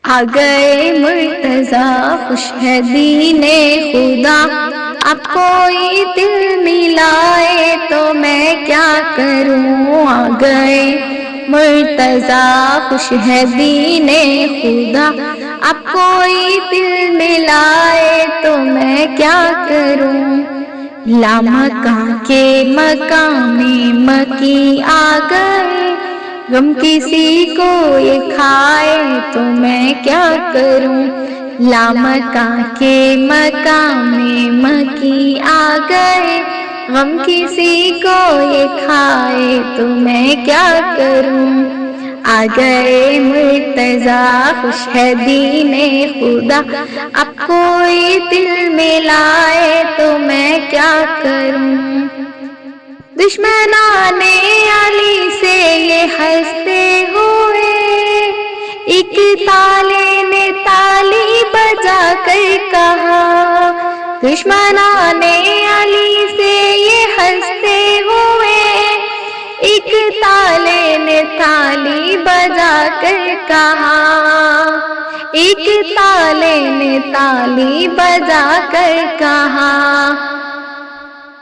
آ گئے مرتضیٰ خوش ہے دین خدا، اب کوئی دل ملائے تو میں کیا کروں۔ آ گئے مرتضیٰ خوش ہے دین خدا، اب کوئی دل ملائے تو میں کیا کروں۔ لامکاں کے مقام مکی آ گئے، غم کسی کو یہ کھائے تو میں کیا کروں۔ لامکاں کے مقام مکی آ گئے، غم کسی کو یہ کھائے تو میں کیا کروں۔ آ گئے مرتضیٰ خوش ہے دین خدا، اب کوئی دل ملائے تو میں کیا کروں۔ دشمنان علی سے یہ ہنستے ہوئے، ایک تالے نے تالی بجا کر کہا۔ دشمنان علی سے یہ ہنستے ہوئے، ایک تالے نے تالی بجا کر کہا۔ ایک تالے نے تالی بجا کر کہا،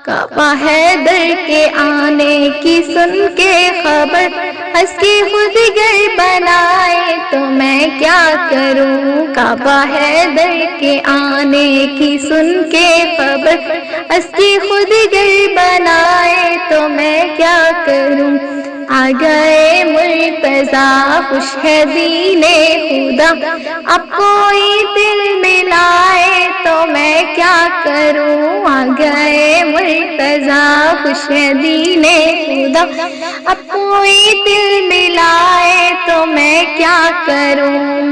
کعبہ حیدر کے آنے کی سن کے خبر، ہنس کے خود گر بنائے تو میں کیا کروں۔ کعبہ حیدر کے آنے کی سن کے خبر، ہنس کے خود گر بنائے تو میں کیا کروں۔ آ گئے مرتضیٰ خوش ہے دین خدا، اب کوئی دل ملائے تو میں کیا کروں۔ آ گئے مرتضیٰ خوش ہے دین خدا، اب کوئی دل ملائے تو میں کیا کروں۔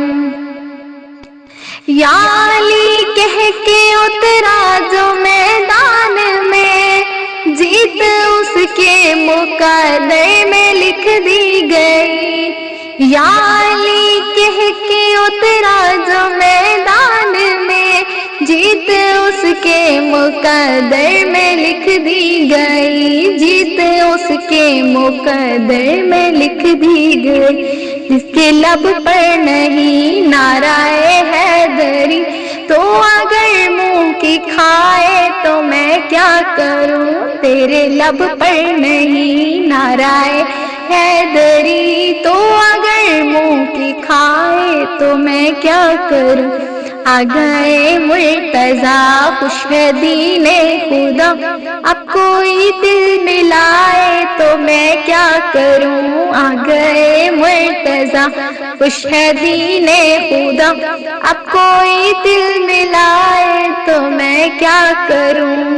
یا علی کہہ کے اترا جو میدان میں، جیت اس کے مقدر میں لکھ دی گئی۔ یا علی کہہ کے اترا جو میدان میں، جیت اس کے مقدر میں لکھ دی گئی۔ جیت اس کے مقدر میں لکھ دی گئی۔ جس کے لب پر نہیں نعرہ حیدری، تو اگر منہ کی کھائے تو میں کیا کروں۔ تیرے لب پر نہیں نعرہ حیدری، تو اگر منہ کی کھائے تو میں کیا کروں۔ آ گئے مرتضیٰ خوش ہے دین خدا، اب کوئی دل ملائے تو میں کیا کروں۔ آ گئے مرتضیٰ خوش ہے دین خدا، اب کوئی دل ملائے تو میں کیا کروں۔